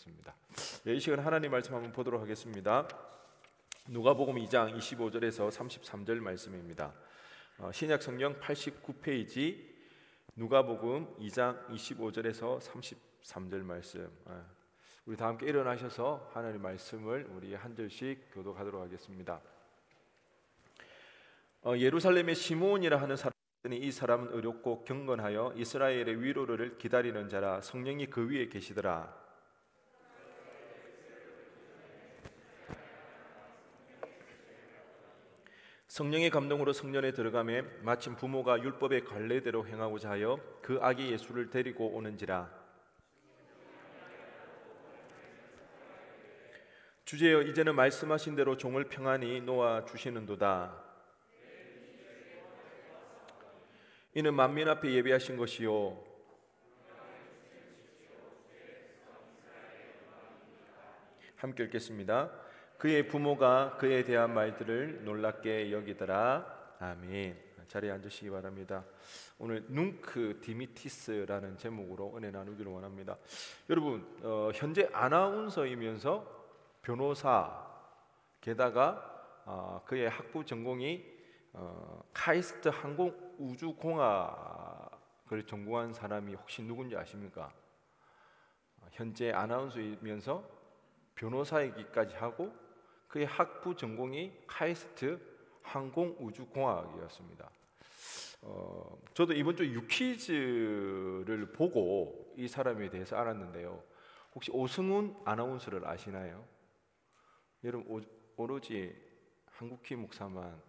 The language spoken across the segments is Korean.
좋겠습니다. 이 시간 하나님 말씀 한번 보도록 하겠습니다. 누가복음 2장 25절에서 33절 말씀입니다. 신약 성경 89페이지 누가복음 2장 25절에서 33절 말씀. 우리 다 함께 일어나셔서 하나님 말씀을 우리 한 절씩 교독하도록 하겠습니다. 예루살렘에 시므온이라 하는 사람이 이 사람은 의롭고 경건하여 이스라엘의 위로를 기다리는 자라. 성령이 그 위에 계시더라. 성령의 감동으로 성전에 들어가매 마침 부모가 율법의 관례대로 행하고자 하여 그 아기 예수를 데리고 오는지라. 주제여, 이제는 말씀하신 대로 종을 평안히 놓아 주시는도다. 이는 만민 앞에 예비하신 것이요 함께 읽겠습니다. 그의 부모가 그에 대한 말들을 놀랍게 여기더라. 아멘. 자리에 앉으시기 바랍니다. 오늘 눅 디미티스라는 제목으로 은혜 나누기를 원합니다. 여러분, 현재 아나운서이면서 변호사, 게다가 그의 학부 전공이 카이스트 항공우주공학을 전공한 사람이 혹시 누군지 아십니까? 현재 아나운서이면서 변호사이기까지 하고 그의 학부 전공이 카이스트 항공우주공학이었습니다. 저도 이번 주 유퀴즈를 보고 이 사람에 대해서 알았는데요. 혹시 오승훈 아나운서를 아시나요? 여러분, 오로지 한국희 목사만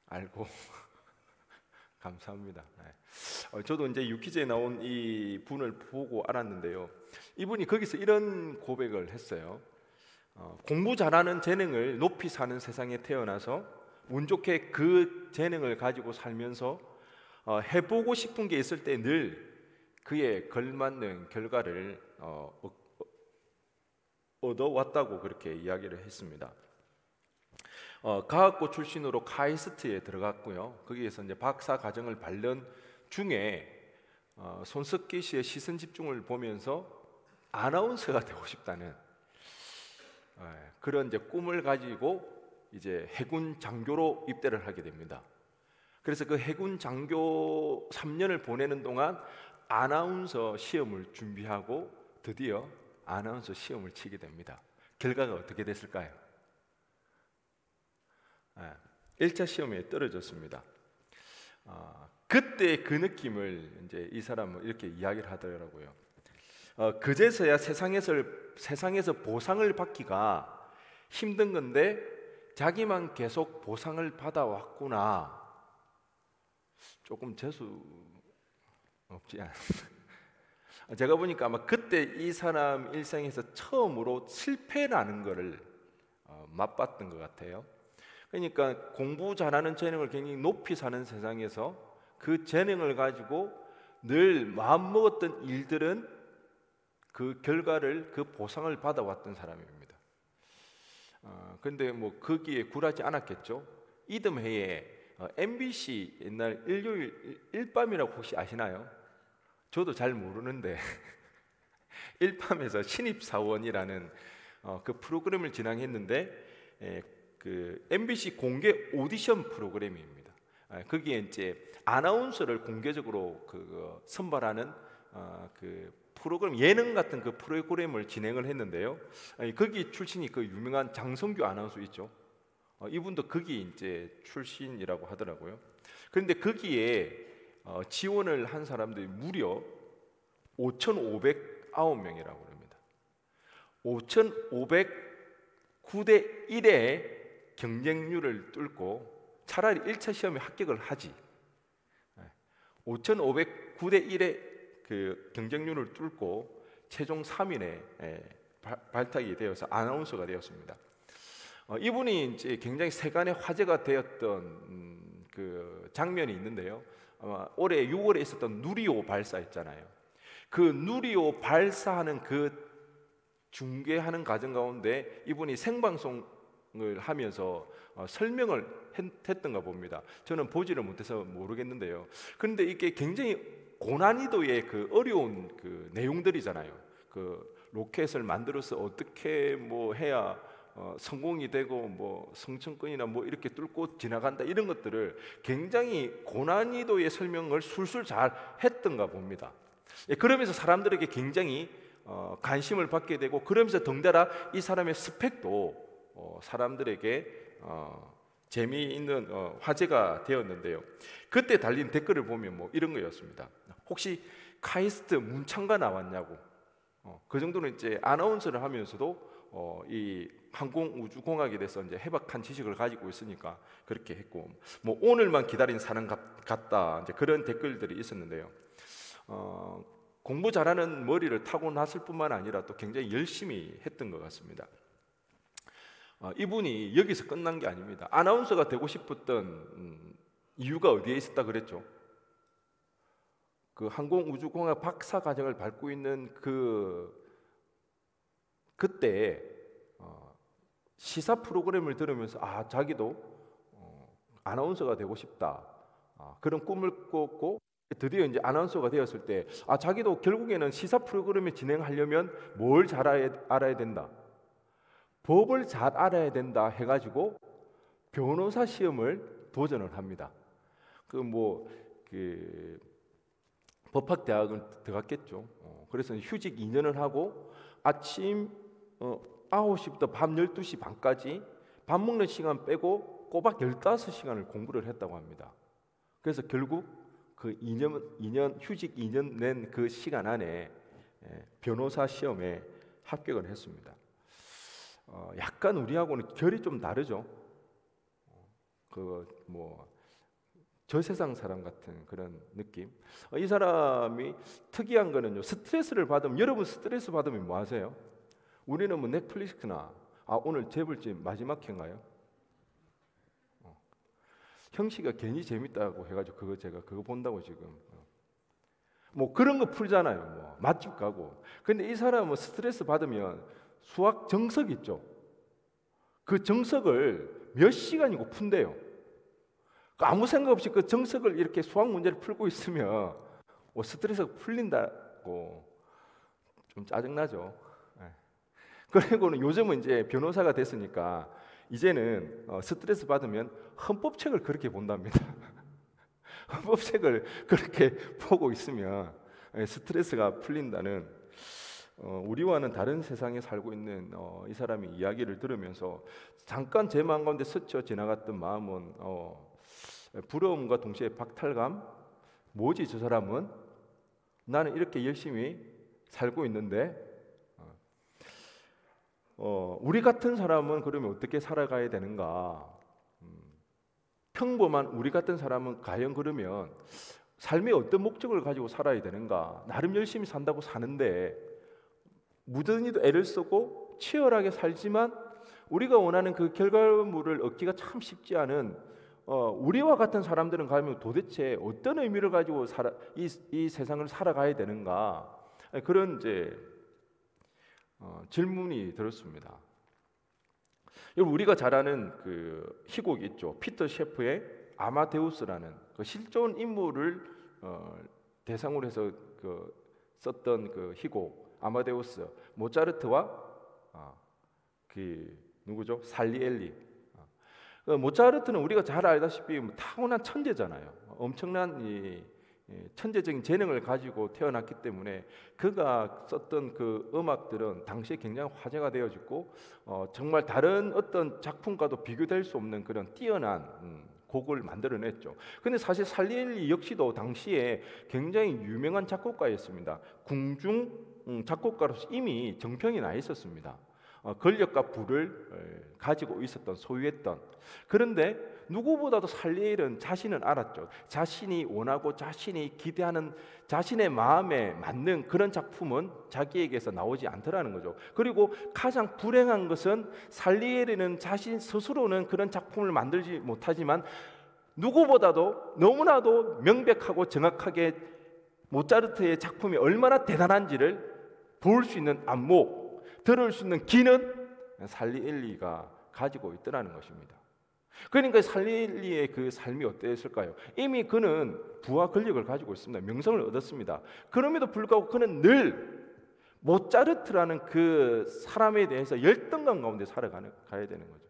알고 감사합니다. 저도 이제 유퀴즈에 나온 이 분을 보고 알았는데요. 이분이 거기서 이런 고백을 했어요. 공부 잘하는 재능을 높이 사는 세상에 태어나서 운 좋게 그 재능을 가지고 살면서 해보고 싶은 게 있을 때 늘 그에 걸맞는 결과를 얻어왔다고 그렇게 이야기를 했습니다. 과학고 출신으로 카이스트에 들어갔고요. 거기에서 이제 박사 과정을 밟는 중에 손석기 씨의 시선 집중을 보면서 아나운서가 되고 싶다는 그런 이제 꿈을 가지고 이제 해군 장교로 입대를 하게 됩니다. 그래서 그 해군 장교 3년을 보내는 동안 아나운서 시험을 준비하고 드디어 아나운서 시험을 치게 됩니다. 결과가 어떻게 됐을까요? 1차 시험에 떨어졌습니다. 그때 그 느낌을 이제 이 사람은 이렇게 이야기를 하더라고요. 그제서야 세상에서 보상을 받기가 힘든 건데 자기만 계속 보상을 받아왔구나. 조금 재수 없지 않아요? 제가 보니까 아마 그때 이 사람 일생에서 처음으로 실패라는 것을 맛봤던 것 같아요. 그러니까 공부 잘하는 재능을 굉장히 높이 사는 세상에서 그 재능을 가지고 늘 마음먹었던 일들은 그 결과를, 그 보상을 받아왔던 사람입니다. 그런데 뭐 거기에 굴하지 않았겠죠. 이듬해에 MBC 옛날 일요일 일밤이라고 혹시 아시나요? 저도 잘 모르는데 일밤에서 신입사원이라는 그 프로그램을 진행했는데 그 MBC 공개 오디션 프로그램입니다. 거기에 이제 아나운서를 공개적으로 선발하는 그 프로그램, 예능 같은 그 프로그램을 진행을 했는데요. 거기 출신이 그 유명한 장성규 아나운서 있죠. 이분도 거기 이제 출신이라고 하더라고요. 그런데 거기에 지원을 한 사람들이 무려 5,509명이라고 합니다. 5,509대 1의 경쟁률을 뚫고 차라리 1차 시험에 합격을 하지, 5,509대 1의 그 경쟁률을 뚫고 최종 3인에 발탁이 되어서 아나운서가 되었습니다. 이분이 이제 굉장히 세간의 화제가 되었던 그 장면이 있는데요. 아마 올해 6월에 있었던 누리호 발사 있잖아요. 그 누리호 발사하는 그 중계하는 과정 가운데 이분이 생방송을 하면서 설명을 했던가 봅니다. 저는 보지를 못해서 모르겠는데요. 그런데 이게 굉장히 고난이도의 그 어려운 그 내용들이잖아요. 그 로켓을 만들어서 어떻게 뭐 해야 성공이 되고 뭐 성층권이나 뭐 이렇게 뚫고 지나간다, 이런 것들을 굉장히 고난이도의 설명을 술술 잘 했던가 봅니다. 그러면서 사람들에게 굉장히 관심을 받게 되고, 그러면서 덩달아 이 사람의 스펙도 사람들에게 재미있는 화제가 되었는데요. 그때 달린 댓글을 보면 뭐 이런 거였습니다. 혹시 카이스트 문창가 나왔냐고. 그 정도는 이제 아나운서를 하면서도 이 항공우주공학에 대해서 이제 해박한 지식을 가지고 있으니까 그렇게 했고, 뭐 오늘만 기다린 사람 같다, 이제 그런 댓글들이 있었는데요. 공부 잘하는 머리를 타고났을 뿐만 아니라 또 굉장히 열심히 했던 것 같습니다. 이분이 여기서 끝난 게 아닙니다. 아나운서가 되고 싶었던 이유가 어디에 있었다 그랬죠? 그 항공우주공학 박사 과정을 밟고 있는 그때 시사 프로그램을 들으면서 자기도 아나운서가 되고 싶다, 그런 꿈을 꿨고, 드디어 이제 아나운서가 되었을 때 자기도 결국에는 시사 프로그램을 진행하려면 뭘 잘 알아야 된다, 법을 잘 알아야 된다 해가지고 변호사 시험을 도전을 합니다. 법학대학을 들어갔겠죠. 그래서 휴직 2년을 하고 아침 9시부터 밤 12시 반까지 밥 먹는 시간 빼고 꼬박 15시간을 공부를 했다고 합니다. 그래서 결국 그 2년 휴직 2년 낸 그 시간 안에 변호사 시험에 합격을 했습니다. 약간 우리하고는 결이 좀 다르죠. 저 세상 사람 같은 그런 느낌. 이 사람이 특이한 거는요, 스트레스를 받으면, 여러분 스트레스 받으면 뭐 하세요? 우리는 뭐 넷플릭스나 오늘 재벌집 마지막 회인가요? 형씨가 괜히 재밌다고 해가지고 제가 그거 본다고 지금 뭐 그런 거 풀잖아요. 뭐 맛집 가고. 근데 이 사람은 스트레스 받으면 수학 정석 있죠. 그 정석을 몇 시간이고 푼대요. 아무 생각 없이 그 정석을 이렇게 수학 문제를 풀고 있으면 스트레스가 풀린다고 좀 짜증나죠. 그리고는 요즘은 이제 변호사가 됐으니까 이제는 스트레스 받으면 헌법책을 그렇게 본답니다. 헌법책을 그렇게 보고 있으면 스트레스가 풀린다는, 우리와는 다른 세상에 살고 있는 이 사람의 이야기를 들으면서 잠깐 제 마음 가운데 스쳐 지나갔던 마음은 부러움과 동시에 박탈감. 뭐지 저 사람은? 나는 이렇게 열심히 살고 있는데 우리 같은 사람은 그러면 어떻게 살아가야 되는가? 평범한 우리 같은 사람은 과연 그러면 삶의 어떤 목적을 가지고 살아야 되는가? 나름 열심히 산다고 사는데 무던히도 애를 쓰고 치열하게 살지만 우리가 원하는 그 결과물을 얻기가 참 쉽지 않은 우리와 같은 사람들은 가면 도대체 어떤 의미를 가지고 이 세상을 살아가야 되는가? 그런 이제 질문이 들었습니다. 우리가 잘 아는 그 희곡이 있죠. 피터 셰프의 아마데우스라는 그 실존 인물을 대상으로 해서 썼던 그 희곡 아마데우스. 모차르트와 누구죠? 살리엘리. 모차르트는 우리가 잘 알다시피 타고난 천재잖아요. 엄청난 천재적인 재능을 가지고 태어났기 때문에 그가 썼던 그 음악들은 당시에 굉장히 화제가 되어졌고 정말 다른 어떤 작품과도 비교될 수 없는 그런 뛰어난 곡을 만들어냈죠. 근데 사실 살리엘리 역시도 당시에 굉장히 유명한 작곡가였습니다. 궁중 작곡가로서 이미 정평이 나 있었습니다. 권력과 부를 가지고 있었던, 소유했던. 그런데 누구보다도 살리엘은 자신은 알았죠. 자신이 원하고 자신이 기대하는 자신의 마음에 맞는 그런 작품은 자기에게서 나오지 않더라는 거죠. 그리고 가장 불행한 것은 살리엘은 자신 스스로는 그런 작품을 만들지 못하지만 누구보다도 너무나도 명백하고 정확하게 모차르트의 작품이 얼마나 대단한지를 볼 수 있는 안목, 들을 수 있는 귀는 살리엘리가 가지고 있더라는 것입니다. 그러니까 살리엘리의 그 삶이 어땠을까요? 이미 그는 부와 권력을 가지고 있습니다. 명성을 얻었습니다. 그럼에도 불구하고 그는 늘 모차르트라는 그 사람에 대해서 열등감 가운데 가야 되는 거죠.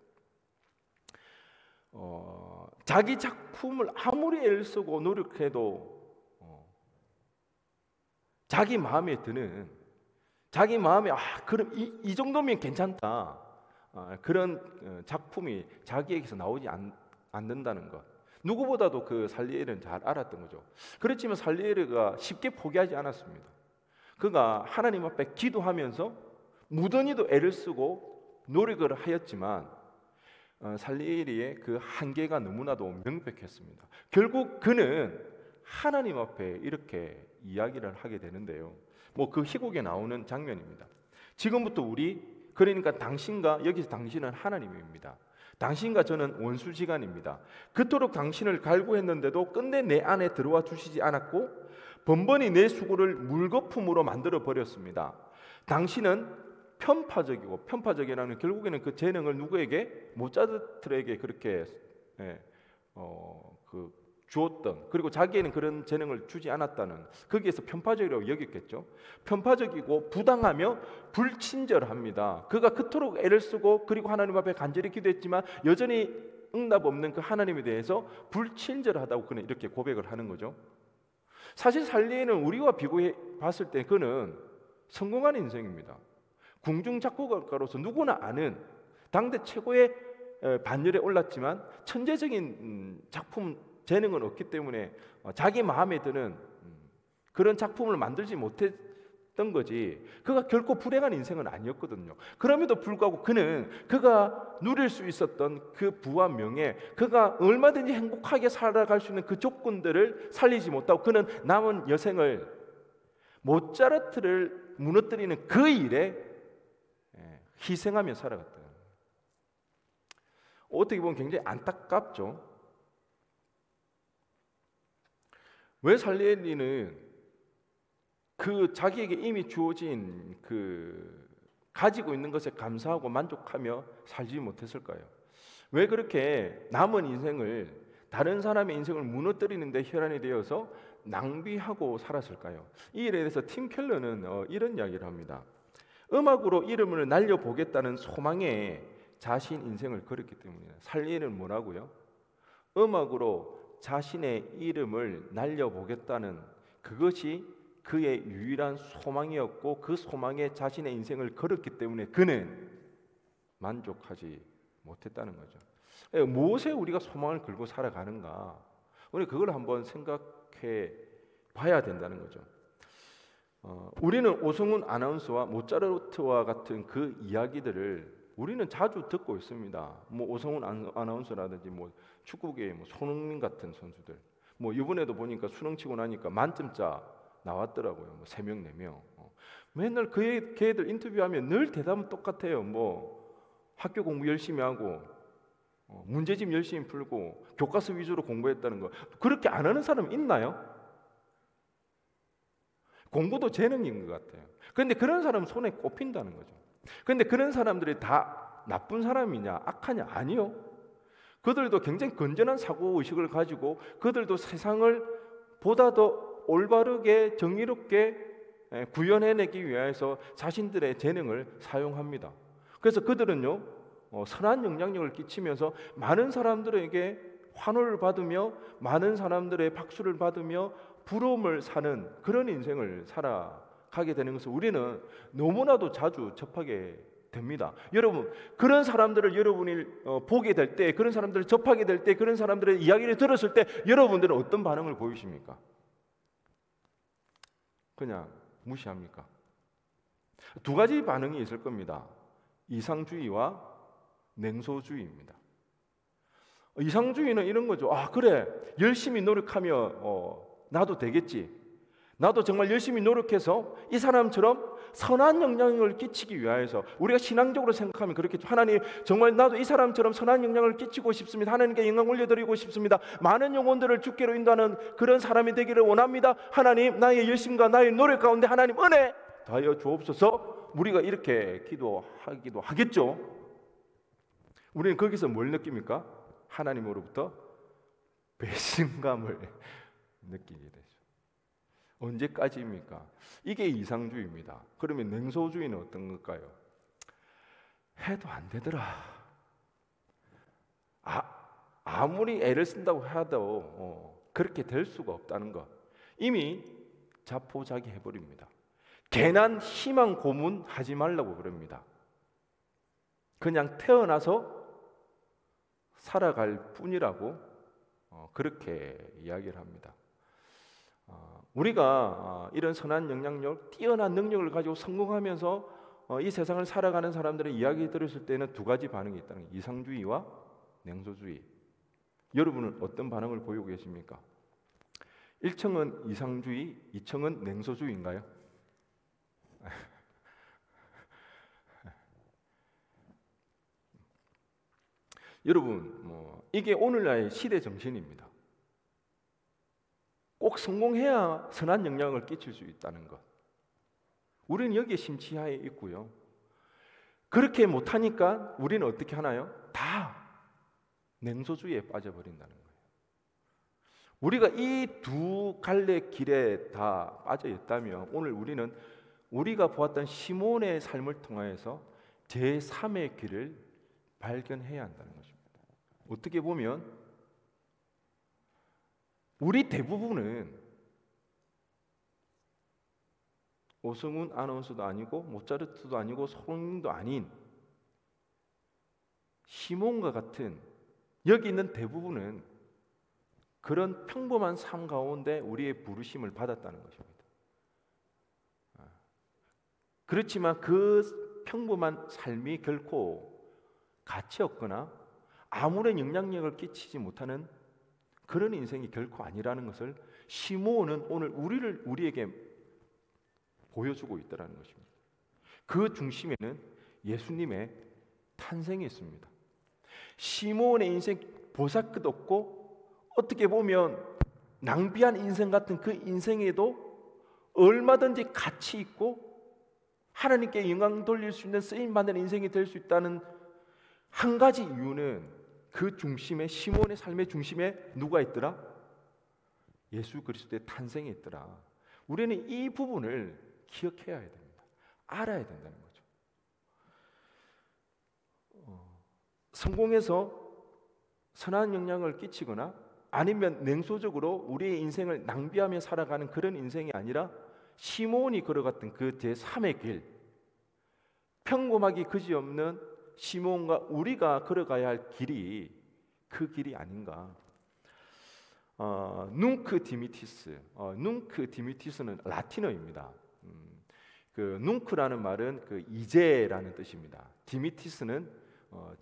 자기 작품을 아무리 애를 쓰고 노력해도 자기 마음에 드는, 자기 마음에 그럼 이 정도면 괜찮다, 그런 작품이 자기에게서 나오지 않는다는 것, 누구보다도 그 살리에르는 잘 알았던 거죠. 그렇지만 살리에르가 쉽게 포기하지 않았습니다. 그가 하나님 앞에 기도하면서 무던히도 애를 쓰고 노력을 하였지만 살리에르의 그 한계가 너무나도 명백했습니다. 결국 그는 하나님 앞에 이렇게 이야기를 하게 되는데요. 그 희곡에 나오는 장면입니다. 지금부터 그러니까 당신과, 여기서 당신은 하나님입니다. 당신과 저는 원수지간입니다. 그토록 당신을 갈구했는데도 끝내 내 안에 들어와 주시지 않았고 번번이 내 수고를 물거품으로 만들어 버렸습니다. 당신은 편파적이라는, 결국에는 그 재능을 누구에게? 모차르트에게 그렇게 주었던, 그리고 자기에는 그런 재능을 주지 않았다는, 거기에서 편파적이라고 여겼겠죠. 편파적이고 부당하며 불친절합니다. 그가 그토록 애를 쓰고 그리고 하나님 앞에 간절히 기도했지만 여전히 응답 없는 그 하나님에 대해서 불친절하다고 그는 이렇게 고백을 하는 거죠. 사실 살리에는 우리와 비교해 봤을 때 그는 성공한 인생입니다. 궁중 작곡가로서 누구나 아는 당대 최고의 반열에 올랐지만 천재적인 작품 재능은 없기 때문에 자기 마음에 드는 그런 작품을 만들지 못했던 거지, 그가 결코 불행한 인생은 아니었거든요. 그럼에도 불구하고 그가 누릴 수 있었던 그 부와 명예, 그가 얼마든지 행복하게 살아갈 수 있는 그 조건들을 살리지 못하고 그는 남은 여생을 모차르트를 무너뜨리는 그 일에 희생하며 살아갔다. 어떻게 보면 굉장히 안타깝죠. 왜 살리에르는 그 자기에게 이미 주어진 그 가지고 있는 것에 감사하고 만족하며 살지 못했을까요? 왜 그렇게 남은 인생을, 다른 사람의 인생을 무너뜨리는 데 혈안이 되어서 낭비하고 살았을까요? 이 일에 대해서 팀 켈러는 이런 이야기를 합니다. 음악으로 이름을 날려보겠다는 소망에 자신 인생을 걸었기 때문이에요. 살리에르는 뭐라고요? 음악으로 자신의 이름을 날려보겠다는 그것이 그의 유일한 소망이었고 그 소망에 자신의 인생을 걸었기 때문에 그는 만족하지 못했다는 거죠. 무엇에 우리가 소망을 걸고 살아가는가, 우리 그걸 한번 생각해 봐야 된다는 거죠. 우리는 오성훈 아나운서와 모차르트와 같은 그 이야기들을 우리는 자주 듣고 있습니다. 오성훈 아나운서라든지 축구계의 손흥민 같은 선수들, 이번에도 보니까 수능 치고 나니까 만점자 나왔더라고요. 3명 4명. 맨날 걔들 인터뷰하면 늘 대답은 똑같아요. 학교 공부 열심히 하고 문제집 열심히 풀고 교과서 위주로 공부했다는 거. 그렇게 안 하는 사람 있나요? 공부도 재능인 것 같아요. 그런데 그런 사람은 손에 꼽힌다는 거죠. 그런데 그런 사람들이 다 나쁜 사람이냐, 악하냐? 아니요. 그들도 굉장히 건전한 사고의식을 가지고 그들도 세상을 보다 더 올바르게 정의롭게 구현해내기 위해서 자신들의 재능을 사용합니다. 그래서 그들은요, 선한 영향력을 끼치면서 많은 사람들에게 환호를 받으며 많은 사람들의 박수를 받으며 부러움을 사는 그런 인생을 살아가게 되는 것을 우리는 너무나도 자주 접하게 됩니다. 여러분, 그런 사람들을 여러분이 보게 될 때, 그런 사람들을 접하게 될 때, 그런 사람들의 이야기를 들었을 때 여러분들은 어떤 반응을 보이십니까? 그냥 무시합니까? 두 가지 반응이 있을 겁니다. 이상주의와 냉소주의입니다. 이상주의는 이런 거죠. 그래, 열심히 노력하며 나도 되겠지. 나도 정말 열심히 노력해서 이 사람처럼 선한 영향을 끼치기 위해서, 우리가 신앙적으로 생각하면 그렇겠죠. 하나님, 정말 나도 이 사람처럼 선한 영향을 끼치고 싶습니다. 하나님께 영광 올려드리고 싶습니다. 많은 영혼들을 주께로 인도하는 그런 사람이 되기를 원합니다. 하나님, 나의 열심과 나의 노력 가운데 하나님 은혜 더하여 주옵소서. 우리가 이렇게 기도하기도 하겠죠. 우리는 거기서 뭘 느낍니까? 하나님으로부터 배신감을 느끼게 되죠. 언제까지입니까? 이게 이상주의입니다. 그러면 냉소주의는 어떤 걸까요? 해도 안 되더라. 아무리 애를 쓴다고 해도 그렇게 될 수가 없다는 것. 이미 자포자기해버립니다. 괜한 희망 고문 하지 말라고 그럽니다. 그냥 태어나서 살아갈 뿐이라고 그렇게 이야기를 합니다. 우리가 이런 선한 영향력, 뛰어난 능력을 가지고 성공하면서 이 세상을 살아가는 사람들의 이야기 들었을 때는 두 가지 반응이 있다는 거예요. 이상주의와 냉소주의. 여러분은 어떤 반응을 보이고 계십니까? 1층은 이상주의, 2층은 냉소주의인가요? 여러분, 이게 오늘날의 시대 정신입니다. 꼭 성공해야 선한 영향을 끼칠 수 있다는 것. 우리는 여기에 심취하에 있고요. 그렇게 못하니까 우리는 어떻게 하나요? 다 냉소주의에 빠져버린다는 거예요. 우리가 이 두 갈래 길에 다 빠져 있다면 오늘 우리는 우리가 보았던 시몬의 삶을 통하여서 제3의 길을 발견해야 한다는 것입니다. 어떻게 보면 우리 대부분은 오승훈 아나운서도 아니고 모차르트도 아니고 손흥민도 아닌 시몬과 같은 여기 있는 대부분은 그런 평범한 삶 가운데 우리의 부르심을 받았다는 것입니다. 그렇지만 그 평범한 삶이 결코 가치 없거나 아무런 영향력을 끼치지 못하는 그런 인생이 결코 아니라는 것을 시몬은 오늘 우리에게 보여주고 있다는 것입니다. 그 중심에는 예수님의 탄생이 있습니다. 시몬의 인생 보잘것없고 어떻게 보면 낭비한 인생 같은 그 인생에도 얼마든지 가치 있고 하나님께 영광 돌릴 수 있는 쓰임받는 인생이 될 수 있다는 한 가지 이유는 그 중심에 시몬의 삶의 중심에 누가 있더라? 예수 그리스도의 탄생이 있더라. 우리는 이 부분을 기억해야 됩니다. 알아야 된다는 거죠. 성공해서 선한 영향을 끼치거나 아니면 냉소적으로 우리의 인생을 낭비하며 살아가는 그런 인생이 아니라 시몬이 걸어갔던 그 제3의 길, 평범하기 그지없는 시몬과 우리가 걸어가야 할 길이 그 길이 아닌가. 눅크 디미티스는 라틴어입니다. 그 눅크라는 말은 그 이제라는 뜻입니다. 디미티스는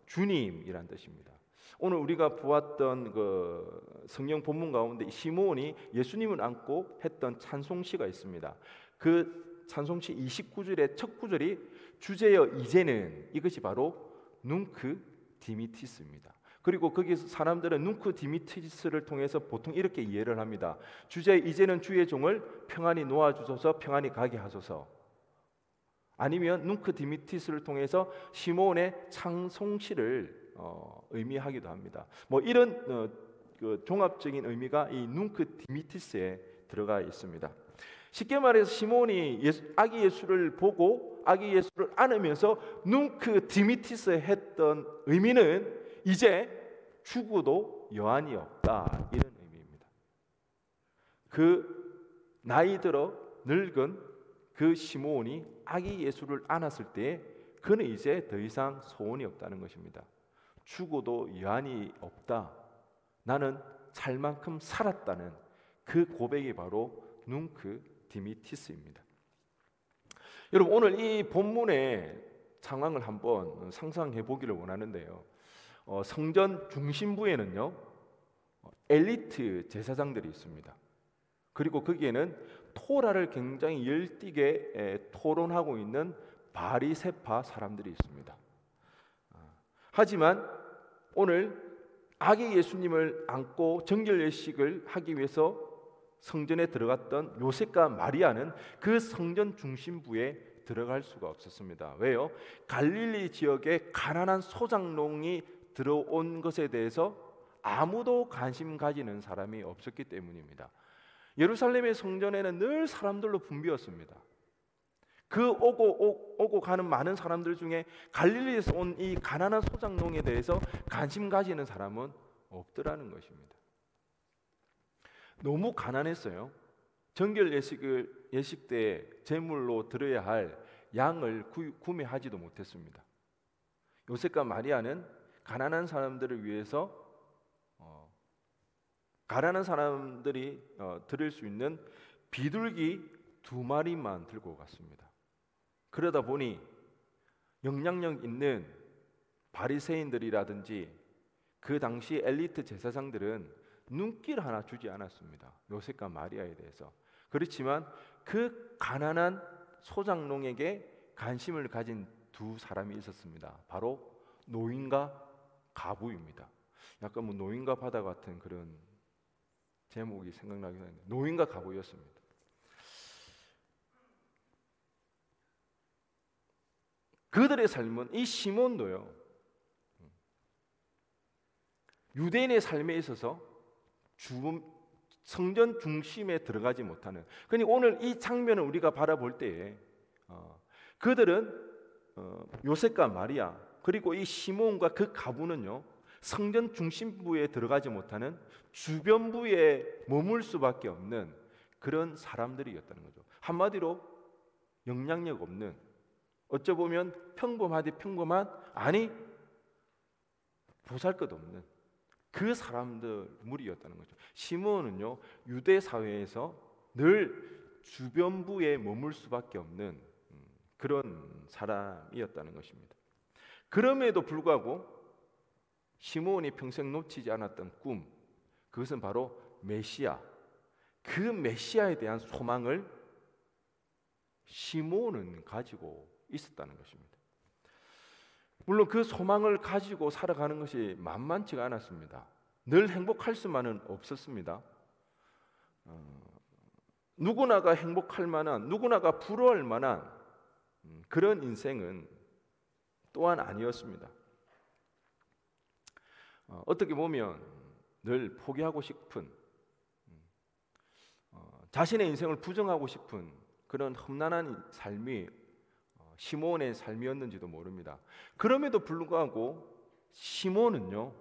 주님이란 뜻입니다. 오늘 우리가 보았던 그 성경 본문 가운데 시몬이 예수님을 안고 했던 찬송시가 있습니다. 그 찬송시 29절의 첫 구절이 주제여 이제는, 이것이 바로 눅크 디미티스입니다. 그리고 거기서 사람들은 눅크 디미티스를 통해서 보통 이렇게 이해를 합니다. 주제 이제는 주의 종을 평안히 놓아주소서, 평안히 가게 하소서. 아니면 눅크 디미티스를 통해서 시몬의 찬송시를 의미하기도 합니다. 뭐 이런 그 종합적인 의미가 이 눅크 디미티스에 들어가 있습니다. 쉽게 말해서 시몬이 아기 예수를 보고 아기 예수를 안으면서 눅크 디미티스 했던 의미는 이제 죽어도 여한이 없다, 이런 의미입니다. 그 나이 들어 늙은 그 시몬이 아기 예수를 안았을 때 그는 이제 더 이상 소원이 없다는 것입니다. 죽어도 여한이 없다, 나는 살 만큼 살았다는 그 고백이 바로 눅크 디미티스입니다. 여러분, 오늘 이 본문의 상황을 한번 상상해 보기를 원하는데요. 성전 중심부에는요 엘리트 제사장들이 있습니다. 그리고 거기에는 토라를 굉장히 열띠게 토론하고 있는 바리새파 사람들이 있습니다. 하지만 오늘 아기 예수님을 안고 정결 예식을 하기 위해서 성전에 들어갔던 요셉과 마리아는 그 성전 중심부에 들어갈 수가 없었습니다. 왜요? 갈릴리 지역에 가난한 소장농이 들어온 것에 대해서 아무도 관심 가지는 사람이 없었기 때문입니다. 예루살렘의 성전에는 늘 사람들로 붐비었습니다. 그 오고 가는 많은 사람들 중에 갈릴리에서 온 이 가난한 소작농에 대해서 관심 가지는 사람은 없더라는 것입니다. 너무 가난했어요. 정결 예식 때 제물로 드려야 할 양을 구매하지도 못했습니다. 요셉과 마리아는 가난한 사람들을 위해서 가난한 사람들이 드릴 수 있는 비둘기 2마리만 들고 갔습니다. 그러다 보니 영향력 있는 바리새인들이라든지 그 당시 엘리트 제사장들은 눈길 하나 주지 않았습니다. 요셉과 마리아에 대해서. 그렇지만 그 가난한 소작농에게 관심을 가진 두 사람이 있었습니다. 바로 노인과 가부입니다. 약간 뭐 노인과 바다 같은 그런 제목이 생각나긴 하는데 노인과 가부였습니다. 그들의 삶은 이 시몬도요, 유대인의 삶에 있어서 성전 중심에 들어가지 못하는, 그러니까 오늘 이 장면을 우리가 바라볼 때에 그들은 요셉과 마리아 그리고 이 시몬과 그 가부는요, 성전 중심부에 들어가지 못하는 주변부에 머물 수밖에 없는 그런 사람들이었다는 거죠. 한마디로 영향력 없는, 어찌 보면 평범하디 평범한, 아니 보잘것없는 그 사람들 무리였다는 거죠. 시몬은요, 유대 사회에서 늘 주변부에 머물 수밖에 없는 그런 사람이었다는 것입니다. 그럼에도 불구하고 시몬이 평생 놓치지 않았던 꿈, 그것은 바로 메시아, 그 메시아에 대한 소망을 시몬은 가지고 있었다는 것입니다. 물론 그 소망을 가지고 살아가는 것이 만만치가 않았습니다. 늘 행복할 수만은 없었습니다. 누구나가 행복할 만한, 누구나가 부러워할 만한 그런 인생은 또한 아니었습니다. 어떻게 보면 늘 포기하고 싶은, 자신의 인생을 부정하고 싶은 그런 험난한 삶이 시몬의 삶이었는지도 모릅니다. 그럼에도 불구하고 시몬은요,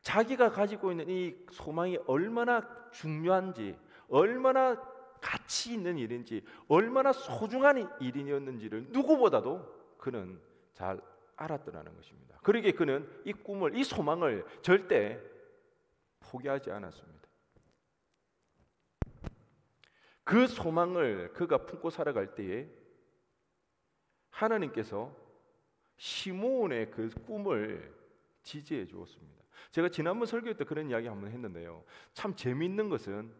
자기가 가지고 있는 이 소망이 얼마나 중요한지, 얼마나 가치 있는 일인지, 얼마나 소중한 일이었는지를 누구보다도 그는 잘 알았더라는 것입니다. 그러기에 그는 이 꿈을, 이 소망을 절대 포기하지 않았습니다. 그 소망을 그가 품고 살아갈 때에 하나님께서 시몬의 그 꿈을 지지해 주었습니다. 제가 지난번 설교 때 그런 이야기 한번 했는데요, 참 재미있는 것은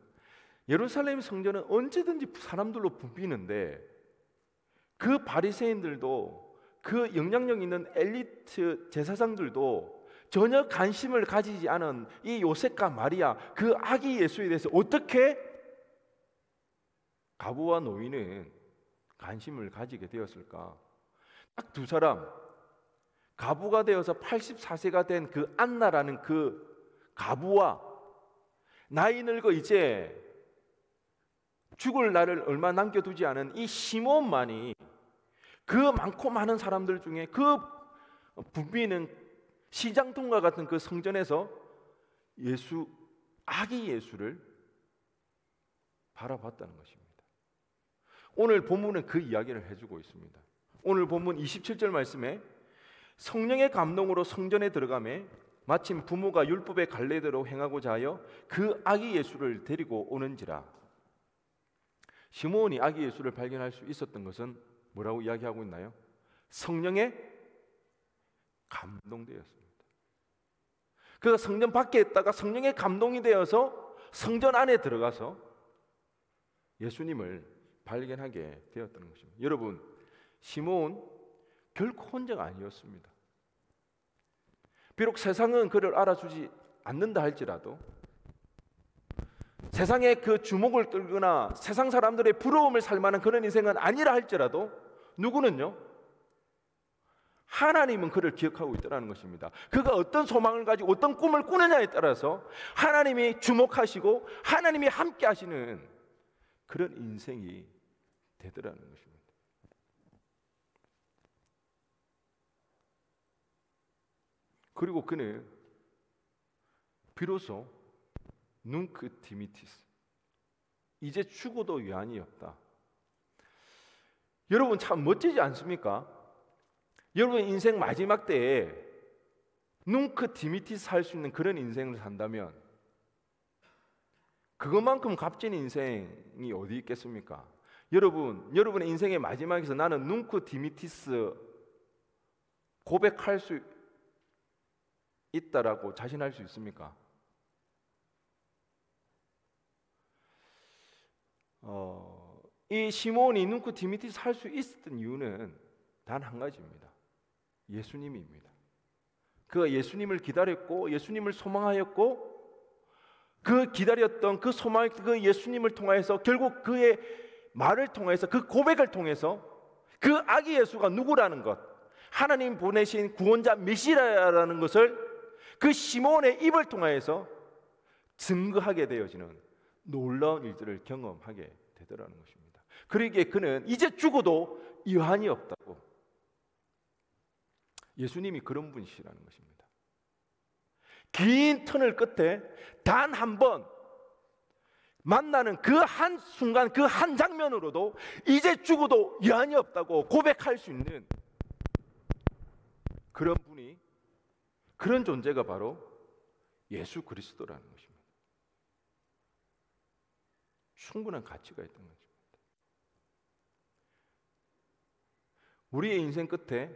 예루살렘 성전은 언제든지 사람들로 붐비는데 그 바리새인들도, 그 영향력 있는 엘리트 제사장들도 전혀 관심을 가지지 않은 이 요셉과 마리아, 그 아기 예수에 대해서 어떻게 가부와 노인은 관심을 가지게 되었을까? 딱 두 사람, 가부가 되어서 84세가 된 그 안나라는 그 가부와 나이 늙어 이제 죽을 날을 얼마 남겨두지 않은 이 시몬만이 그 많고 많은 사람들 중에 그 붐비는 시장통과 같은 그 성전에서 아기 예수를 바라봤다는 것입니다. 오늘 본문은 그 이야기를 해주고 있습니다. 오늘 본문 27절 말씀에 성령의 감동으로 성전에 들어가매 마침 부모가 율법의 갈례대로 행하고자 하여 그 아기 예수를 데리고 오는지라. 시몬이 아기 예수를 발견할 수 있었던 것은 뭐라고 이야기하고 있나요? 성령의 감동되었습니다. 그가 성전 밖에 있다가 성령의 감동이 되어서 성전 안에 들어가서 예수님을 발견하게 되었다는 것입니다. 여러분, 시몬 결코 혼자가 아니었습니다. 비록 세상은 그를 알아주지 않는다 할지라도, 세상의 그 주목을 끌거나 세상 사람들의 부러움을 살 만한 그런 인생은 아니라 할지라도 누구는요, 하나님은 그를 기억하고 있다는 것입니다. 그가 어떤 소망을 가지고 어떤 꿈을 꾸느냐에 따라서 하나님이 주목하시고 하나님이 함께 하시는 그런 인생이 되더라는 것입니다. 그리고 그는 비로소 눅크 디미티스, 이제 죽어도 유한이 없다. 여러분 참 멋지지 않습니까? 여러분 인생 마지막 때에 눅크 디미티스 할 수 있는 그런 인생을 산다면 그것만큼 값진 인생이 어디 있겠습니까? 여러분의 인생의 마지막에서 나는 눅크 디미티스 고백할 수 있다라고 자신할 수 있습니까? 이 시몬이 눅크 디미티스 할 수 있었던 이유는 단 한 가지입니다. 예수님입니다. 그가 예수님을 기다렸고 예수님을 소망하였고 그 기다렸던 그 소망, 그 예수님을 통해서 결국 그의 말을 통해서 그 고백을 통해서 그 아기 예수가 누구라는 것, 하나님 보내신 구원자 메시아라는 것을 그 시몬의 입을 통해서 증거하게 되어지는 놀라운 일들을 경험하게 되더라는 것입니다. 그러기에 그는 이제 죽어도 여한이 없다고, 예수님이 그런 분이시라는 것입니다. 긴 터널 끝에 단 한 번 만나는 그 한 순간, 그 한 장면으로도 이제 죽어도 여한이 없다고 고백할 수 있는 그런 분이, 그런 존재가 바로 예수 그리스도라는 것입니다. 충분한 가치가 있던 것입니다. 우리의 인생 끝에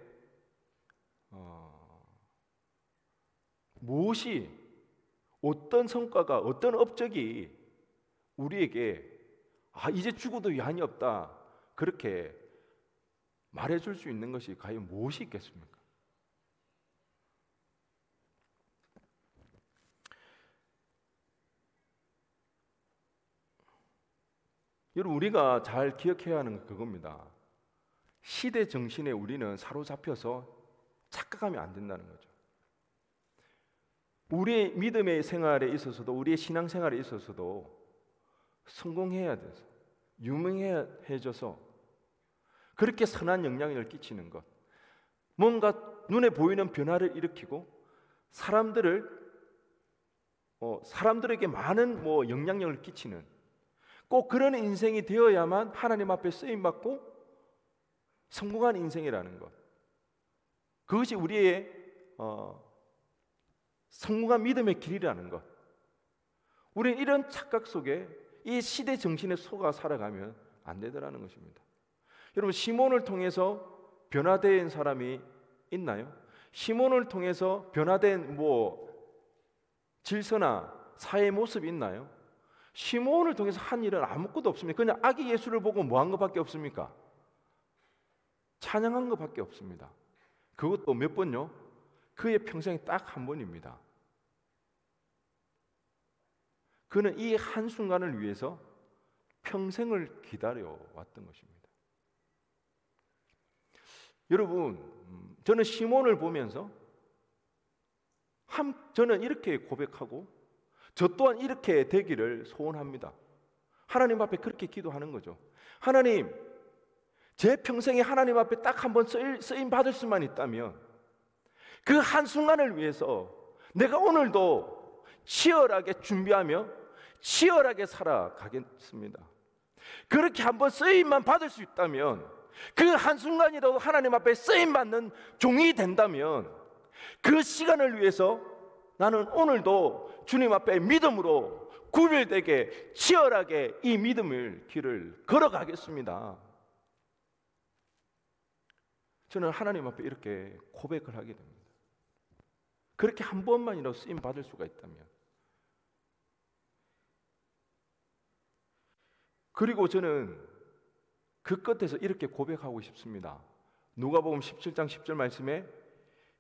무엇이, 어떤 성과가, 어떤 업적이 우리에게 이제 죽어도 여한이 없다 그렇게 말해줄 수 있는 것이 과연 무엇이 있겠습니까? 여러분 우리가 잘 기억해야 하는 건 그겁니다. 시대 정신에 우리는 사로잡혀서 착각하면 안 된다는 거죠. 우리의 믿음의 생활에 있어서도, 우리의 신앙 생활에 있어서도 성공해야 돼서, 유명해져서 그렇게 선한 영향력을 끼치는 것, 뭔가 눈에 보이는 변화를 일으키고 사람들에게 많은 영향력을 끼치는 꼭 그런 인생이 되어야만 하나님 앞에 쓰임받고 성공한 인생이라는 것, 그것이 우리의 성공한 믿음의 길이라는 것. 우리는 이런 착각 속에, 이 시대 정신에 속아 살아가면 안 되더라는 것입니다. 여러분 시몬을 통해서 변화된 사람이 있나요? 시몬을 통해서 변화된 질서나 사회의 모습이 있나요? 시몬을 통해서 한 일은 아무것도 없습니다. 그냥 아기 예수를 보고 뭐 한 것밖에 없습니까? 찬양한 것밖에 없습니다. 그것도 몇 번요? 그의 평생에 딱 한 번입니다. 그는 이 한순간을 위해서 평생을 기다려왔던 것입니다. 여러분, 저는 시몬을 보면서 저는 이렇게 고백하고 저 또한 이렇게 되기를 소원합니다. 하나님 앞에 그렇게 기도하는 거죠. 하나님, 제 평생에 하나님 앞에 딱 한 번 쓰임 받을 수만 있다면 그 한순간을 위해서 내가 오늘도 치열하게 준비하며 치열하게 살아가겠습니다. 그렇게 한번 쓰임만 받을 수 있다면, 그 한순간이라도 하나님 앞에 쓰임받는 종이 된다면 그 시간을 위해서 나는 오늘도 주님 앞에 믿음으로 구별되게 치열하게 이 믿음의 길을 걸어가겠습니다. 저는 하나님 앞에 이렇게 고백을 하게 됩니다. 그렇게 한 번만이라도 쓰임 받을 수가 있다면. 그리고 저는 그 끝에서 이렇게 고백하고 싶습니다. 누가복음 17장 10절 말씀에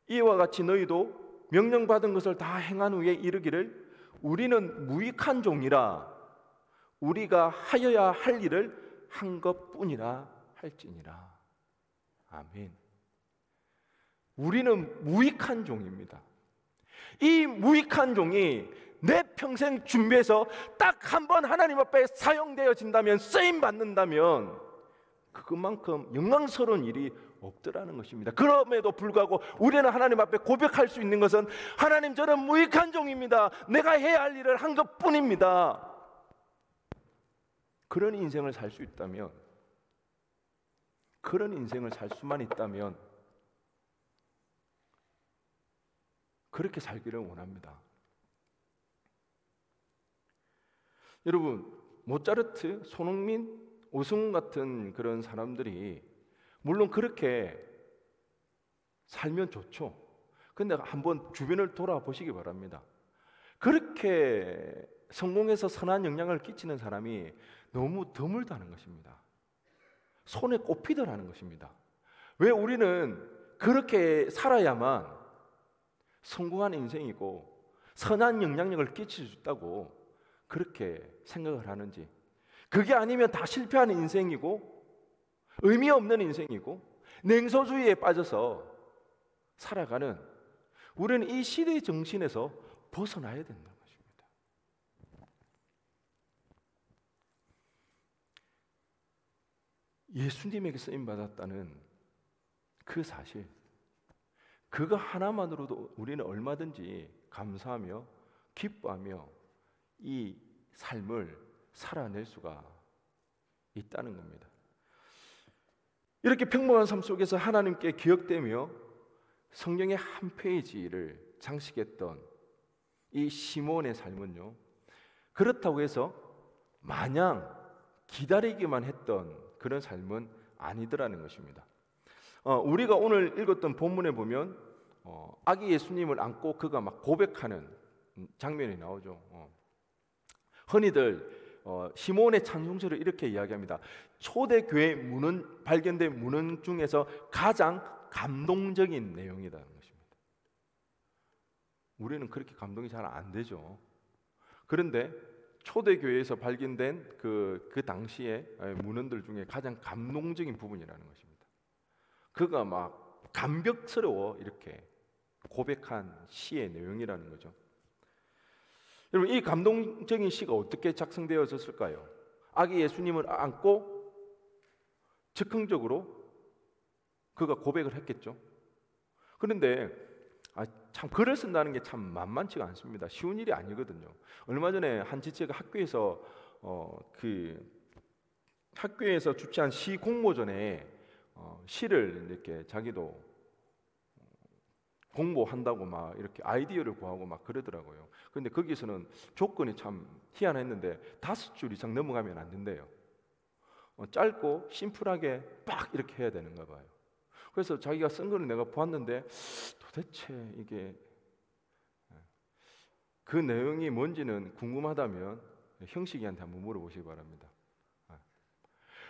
이와 같이 너희도 명령받은 것을 다 행한 후에 이르기를 우리는 무익한 종이라 우리가 하여야 할 일을 한 것뿐이라 할지니라. 아멘. 우리는 무익한 종입니다. 이 무익한 종이 내 평생 준비해서 딱 한 번 하나님 앞에 사용되어진다면, 쓰임 받는다면 그것만큼 영광스러운 일이 없더라는 것입니다. 그럼에도 불구하고 우리는 하나님 앞에 고백할 수 있는 것은, 하나님, 저는 무익한 종입니다. 내가 해야 할 일을 한 것뿐입니다. 그런 인생을 살 수 있다면, 그런 인생을 살 수만 있다면 그렇게 살기를 원합니다. 여러분, 모차르트, 손흥민, 오승훈 같은 그런 사람들이 물론 그렇게 살면 좋죠. 근데 한번 주변을 돌아보시기 바랍니다. 그렇게 성공해서 선한 영향을 끼치는 사람이 너무 드물다는 것입니다. 손에 꼽히더라는 것입니다. 왜 우리는 그렇게 살아야만 성공한 인생이고 선한 영향력을 끼칠 수 있다고 그렇게 생각을 하는지, 그게 아니면 다 실패하는 인생이고 의미 없는 인생이고 냉소주의에 빠져서 살아가는, 우리는 이 시대의 정신에서 벗어나야 된다는 것입니다. 예수님에게 쓰임받았다는 그 사실, 그거 하나만으로도 우리는 얼마든지 감사하며 기뻐하며 이 삶을 살아낼 수가 있다는 겁니다. 이렇게 평범한 삶 속에서 하나님께 기억되며 성경의 한 페이지를 장식했던 이 시몬의 삶은요, 그렇다고 해서 마냥 기다리기만 했던 그런 삶은 아니더라는 것입니다. 우리가 오늘 읽었던 본문에 보면 아기 예수님을 안고 그가 막 고백하는 장면이 나오죠. 흔히들 시몬의 찬송시를 이렇게 이야기합니다. 초대교회 문헌, 발견된 문헌 중에서 가장 감동적인 내용이라는 것입니다. 우리는 그렇게 감동이 잘 안 되죠. 그런데 초대교회에서 발견된 그 당시의 문헌들 중에 가장 감동적인 부분이라는 것입니다. 그가 막 감격스러워 이렇게 고백한 시의 내용이라는 거죠. 여러분, 이 감동적인 시가 어떻게 작성되어졌을까요? 아기 예수님을 안고 즉흥적으로 그가 고백을 했겠죠. 그런데 참 글을 쓴다는 게 참 만만치가 않습니다. 쉬운 일이 아니거든요. 얼마 전에 한 지체가 학교에서 주최한 시 공모전에 시를 이렇게 자기도 공부한다고 막 이렇게 아이디어를 구하고 막 그러더라고요. 그런데 거기서는 조건이 참 희한했는데 5줄 이상 넘어가면 안 된대요. 짧고 심플하게 빡 이렇게 해야 되는가 봐요. 그래서 자기가 쓴 거를 내가 보았는데 도대체 이게 그 내용이 뭔지는 궁금하다면 형식이한테 한번 물어보시기 바랍니다.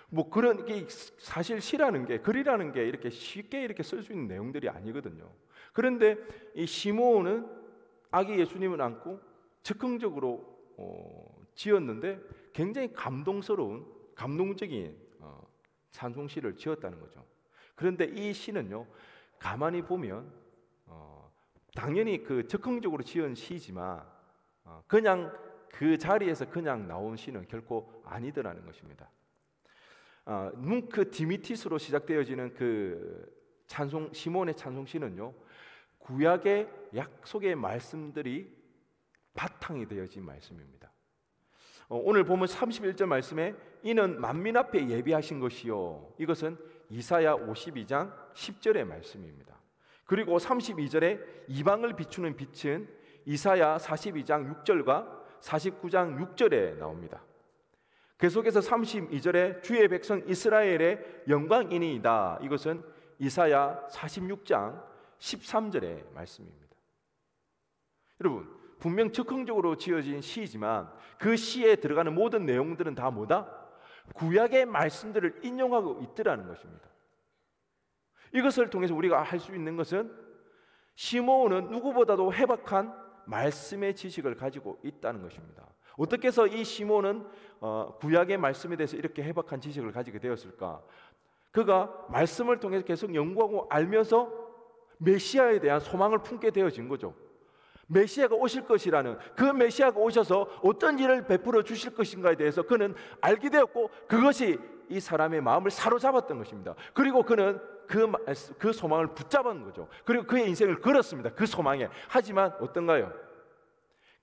뭐 그런 게 사실 시라는 게, 글이라는 게 이렇게 쉽게 이렇게 쓸 수 있는 내용들이 아니거든요. 그런데 이 시몬은 아기 예수님을 안고 즉흥적으로 지었는데 굉장히 감동적인 찬송시를 지었다는 거죠. 그런데 이 시는요, 가만히 보면 당연히 그 즉흥적으로 지은 시지만 그냥 그 자리에서 그냥 나온 시는 결코 아니더라는 것입니다. 뭉크 디미티스로 시작되어지는 그 시몬의 찬송시는요, 구약의 약속의 말씀들이 바탕이 되어진 말씀입니다. 오늘 보면 31절 말씀에 이는 만민 앞에 예비하신 것이요, 이것은 이사야 52장 10절의 말씀입니다. 그리고 32절에 이방을 비추는 빛은 이사야 42장 6절과 49장 6절에 나옵니다. 계속해서 32절에 주의 백성 이스라엘의 영광이니이다, 이것은 이사야 46장 13절의 말씀입니다. 여러분, 분명 즉흥적으로 지어진 시이지만 그 시에 들어가는 모든 내용들은 다 뭐다? 구약의 말씀들을 인용하고 있더라는 것입니다. 이것을 통해서 우리가 할 수 있는 것은 시몬은 누구보다도 해박한 말씀의 지식을 가지고 있다는 것입니다. 어떻게 해서 이 시몬은 구약의 말씀에 대해서 이렇게 해박한 지식을 가지게 되었을까? 그가 말씀을 통해서 계속 연구하고 알면서 메시아에 대한 소망을 품게 되어진 거죠. 메시아가 오실 것이라는, 그 메시아가 오셔서 어떤 일을 베풀어 주실 것인가에 대해서 그는 알게 되었고, 그것이 이 사람의 마음을 사로잡았던 것입니다. 그리고 그는 그 소망을 붙잡은 거죠. 그리고 그의 인생을 걸었습니다. 그 소망에. 하지만 어떤가요?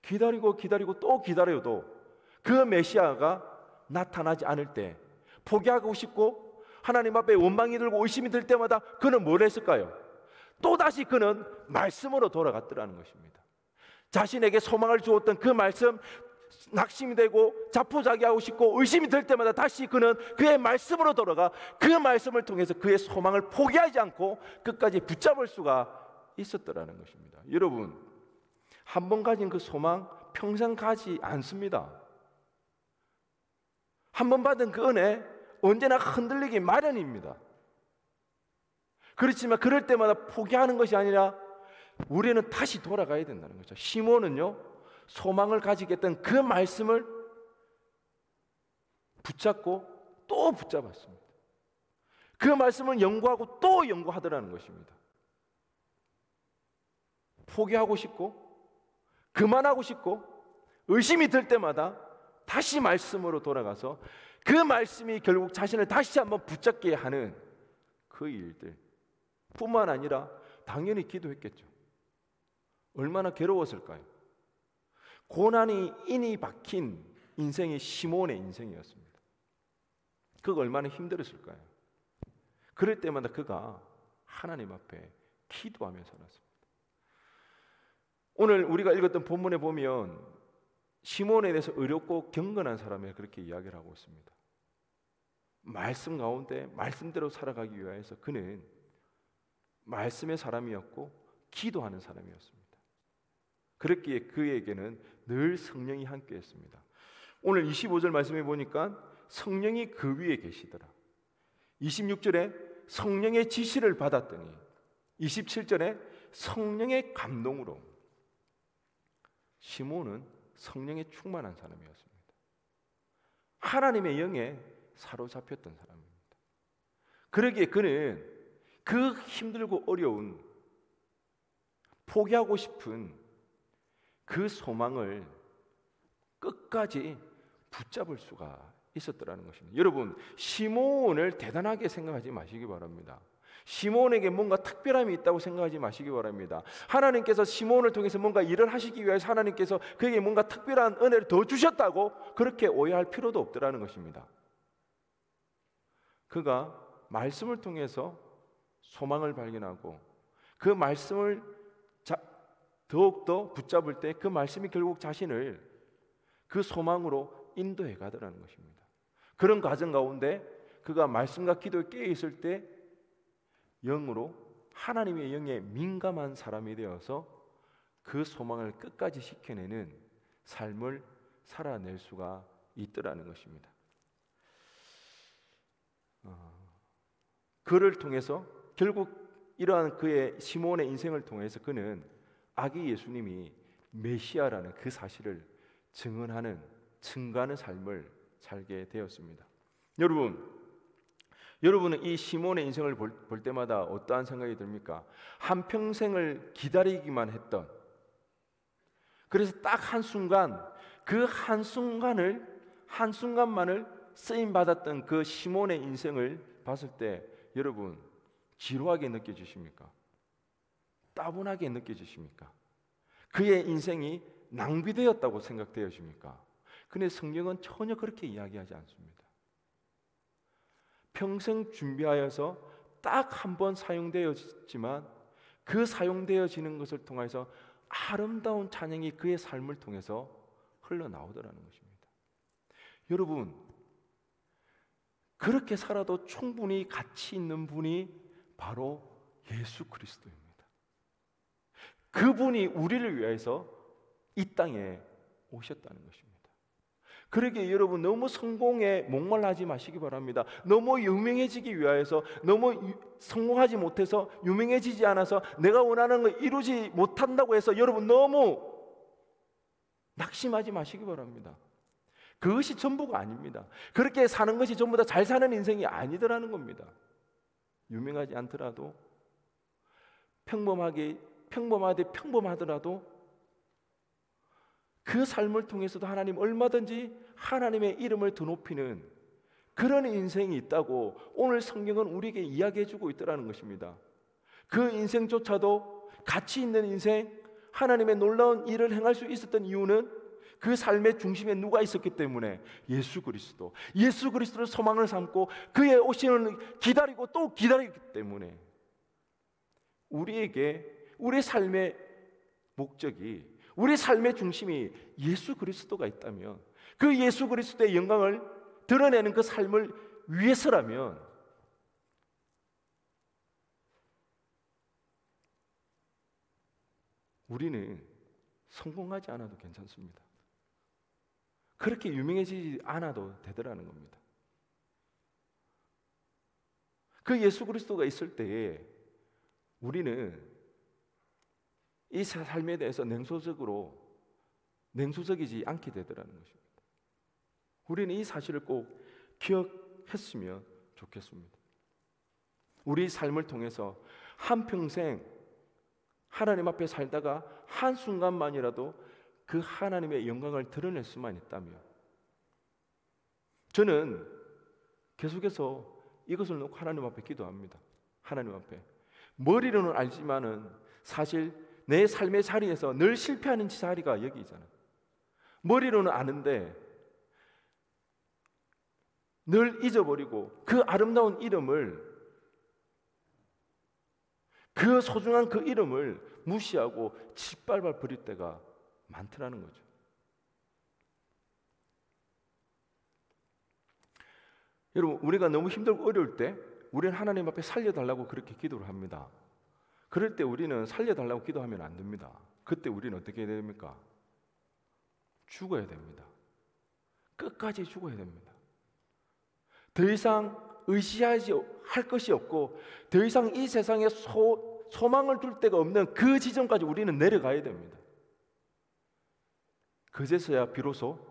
기다리고 또 기다려도 그 메시아가 나타나지 않을 때 포기하고 싶고 하나님 앞에 원망이 들고 의심이 들 때마다 그는 뭘 했을까요? 또다시 그는 말씀으로 돌아갔더라는 것입니다. 자신에게 소망을 주었던 그 말씀, 낙심이 되고 자포자기하고 싶고 의심이 들 때마다 다시 그는 그의 말씀으로 돌아가 그 말씀을 통해서 그의 소망을 포기하지 않고 끝까지 붙잡을 수가 있었더라는 것입니다. 여러분, 한 번 가진 그 소망 평생 가지 않습니다. 한 번 받은 그 은혜 언제나 흔들리기 마련입니다. 그렇지만 그럴 때마다 포기하는 것이 아니라 우리는 다시 돌아가야 된다는 거죠. 시몬은요, 소망을 가지게 했던 그 말씀을 붙잡고 또 붙잡았습니다. 그 말씀을 연구하고 또 연구하더라는 것입니다. 포기하고 싶고 그만하고 싶고 의심이 들 때마다 다시 말씀으로 돌아가서 그 말씀이 결국 자신을 다시 한번 붙잡게 하는 그 일들 뿐만 아니라 당연히 기도했겠죠. 얼마나 괴로웠을까요? 고난이 인이 박힌 인생이 시몬의 인생이었습니다. 그가 얼마나 힘들었을까요? 그럴 때마다 그가 하나님 앞에 기도하며 살았습니다. 오늘 우리가 읽었던 본문에 보면 시몬에 대해서 어렵고 경건한 사람을 그렇게 이야기를 하고 있습니다. 말씀 가운데 말씀대로 살아가기 위해서 그는 말씀의 사람이었고 기도하는 사람이었습니다. 그렇기에 그에게는 늘 성령이 함께했습니다. 오늘 25절 말씀해 보니까 성령이 그 위에 계시더라. 26절에 성령의 지시를 받았더니 27절에 성령의 감동으로. 시몬은 성령에 충만한 사람이었습니다. 하나님의 영에 사로잡혔던 사람입니다. 그러기에 그는 그 힘들고 어려운 포기하고 싶은 그 소망을 끝까지 붙잡을 수가 있었더라는 것입니다. 여러분, 시몬을 대단하게 생각하지 마시기 바랍니다. 시몬에게 뭔가 특별함이 있다고 생각하지 마시기 바랍니다. 하나님께서 시몬을 통해서 뭔가 일을 하시기 위해서 하나님께서 그에게 뭔가 특별한 은혜를 더 주셨다고 그렇게 오해할 필요도 없더라는 것입니다. 그가 말씀을 통해서 소망을 발견하고 그 말씀을 더욱더 붙잡을 때 그 말씀이 결국 자신을 그 소망으로 인도해 가더라는 것입니다. 그런 과정 가운데 그가 말씀과 기도에 깨어 있을 때 영으로 하나님의 영에 민감한 사람이 되어서 그 소망을 끝까지 지켜내는 삶을 살아낼 수가 있더라는 것입니다. 그를 통해서 결국 이러한 그의 시몬의 인생을 통해서 그는 아기 예수님이 메시아라는 그 사실을 증언하는 증거하는 삶을 살게 되었습니다. 여러분은 이 시몬의 인생을 볼 때마다 어떠한 생각이 듭니까? 한평생을 기다리기만 했던, 그래서 딱 한순간 그 한순간만을 쓰임받았던 그 시몬의 인생을 봤을 때 여러분 지루하게 느껴지십니까? 따분하게 느껴지십니까? 그의 인생이 낭비되었다고 생각되어집니까? 근데 성경은 전혀 그렇게 이야기하지 않습니다. 평생 준비하여서 딱 한 번 사용되어지만 그 사용되어지는 것을 통해서 아름다운 찬양이 그의 삶을 통해서 흘러나오더라는 것입니다. 여러분, 그렇게 살아도 충분히 가치 있는 분이 바로 예수 그리스도입니다. 그분이 우리를 위해서 이 땅에 오셨다는 것입니다. 그러기에 여러분 너무 성공에 목말라하지 마시기 바랍니다. 너무 유명해지기 위하여서, 너무 성공하지 못해서 유명해지지 않아서 내가 원하는 걸 이루지 못한다고 해서 여러분 너무 낙심하지 마시기 바랍니다. 그것이 전부가 아닙니다. 그렇게 사는 것이 전부 다 잘 사는 인생이 아니더라는 겁니다. 유명하지 않더라도 평범하더라도 그 삶을 통해서도 하나님 얼마든지 하나님의 이름을 더 높이는 그런 인생이 있다고 오늘 성경은 우리에게 이야기해 주고 있더라는 것입니다. 그 인생조차도 가치 있는 인생, 하나님의 놀라운 일을 행할 수 있었던 이유는 그 삶의 중심에 누가 있었기 때문에 예수 그리스도를 소망을 삼고 그의 오심을 기다리고 또 기다리기 때문에 우리에게 우리 삶의 목적이, 우리 삶의 중심이 예수 그리스도가 있다면, 그 예수 그리스도의 영광을 드러내는 그 삶을 위해서라면 우리는 성공하지 않아도 괜찮습니다. 그렇게 유명해지지 않아도 되더라는 겁니다. 그 예수 그리스도가 있을 때에 우리는 이 삶에 대해서 냉소적이지 않게 되더라는 것입니다. 우리는 이 사실을 꼭 기억했으면 좋겠습니다. 우리 삶을 통해서 한평생 하나님 앞에 살다가 한순간만이라도 그 하나님의 영광을 드러낼 수만 있다면, 저는 계속해서 이것을 놓고 하나님 앞에 기도합니다. 하나님 앞에 머리로는 알지만은 사실 내 삶의 자리에서 늘 실패하는 자리가 여기 있잖아요. 머리로는 아는데 늘 잊어버리고 그 아름다운 이름을, 그 소중한 그 이름을 무시하고 짓밟아 버릴 때가 많더라는 거죠. 여러분, 우리가 너무 힘들고 어려울 때 우리는 하나님 앞에 살려달라고 그렇게 기도를 합니다. 그럴 때 우리는 살려달라고 기도하면 안 됩니다. 그때 우리는 어떻게 해야 됩니까? 죽어야 됩니다. 끝까지 죽어야 됩니다. 더 이상 의지하지 할 것이 없고 더 이상 이 세상에 소망을 둘 데가 없는 그 지점까지 우리는 내려가야 됩니다. 그제서야 비로소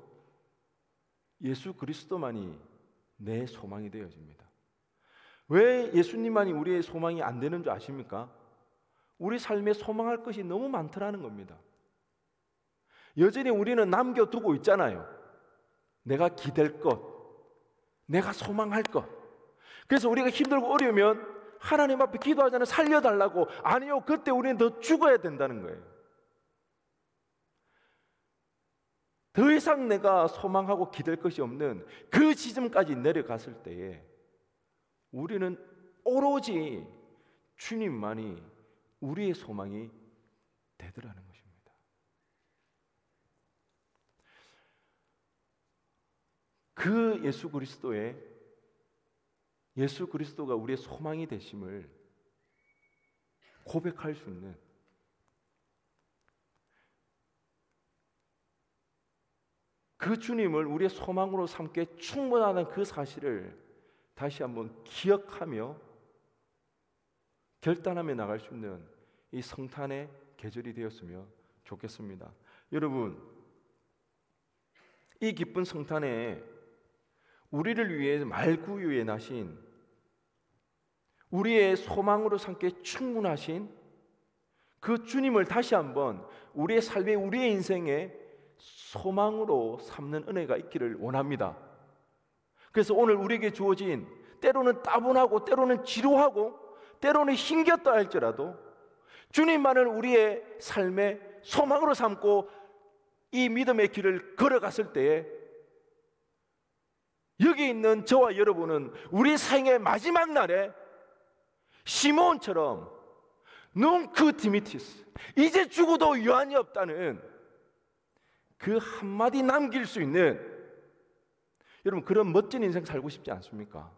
예수 그리스도만이 내 소망이 되어집니다. 왜 예수님만이 우리의 소망이 안 되는 줄 아십니까? 우리 삶에 소망할 것이 너무 많더라는 겁니다. 여전히 우리는 남겨두고 있잖아요. 내가 기댈 것, 내가 소망할 것. 그래서 우리가 힘들고 어려우면 하나님 앞에 기도하잖아요. 살려달라고. 아니요, 그때 우리는 더 죽어야 된다는 거예요. 더 이상 내가 소망하고 기댈 것이 없는 그 지점까지 내려갔을 때에 우리는 오로지 주님만이 우리의 소망이 되더라는 것입니다. 그 예수 그리스도가 우리의 소망이 되심을 고백할 수 있는, 그 주님을 우리의 소망으로 삼기에 충분하다는 그 사실을 다시 한번 기억하며 결단하며 나갈 수 있는 이 성탄의 계절이 되었으면 좋겠습니다. 여러분, 이 기쁜 성탄에 우리를 위해 말구유에 나신, 우리의 소망으로 삼기에 충분하신 그 주님을 다시 한번 우리의 삶에, 우리의 인생에 소망으로 삼는 은혜가 있기를 원합니다. 그래서 오늘 우리에게 주어진 때로는 따분하고 때로는 지루하고 때로는 힘겹다 할지라도 주님만을 우리의 삶의 소망으로 삼고 이 믿음의 길을 걸어갔을 때에 여기 있는 저와 여러분은 우리 생의 마지막 날에 시몬처럼 눅크 디미티스, 이제 죽어도 유한이 없다는 그 한마디 남길 수 있는, 여러분, 그런 멋진 인생 살고 싶지 않습니까?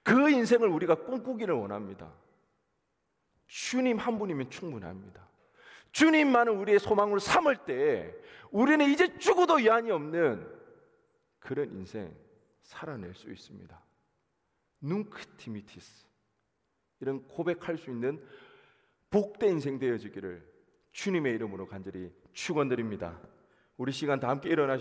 그 인생을 우리가 꿈꾸기를 원합니다. 주님 한 분이면 충분합니다. 주님만을 우리의 소망으로 삼을 때 우리는 이제 죽어도 여한이 없는 그런 인생 살아낼 수 있습니다. 눅티미티스, 이런 고백할 수 있는 복된 인생 되어지기를 주님의 이름으로 간절히 축원드립니다. 우리 시간 다 함께 일어나시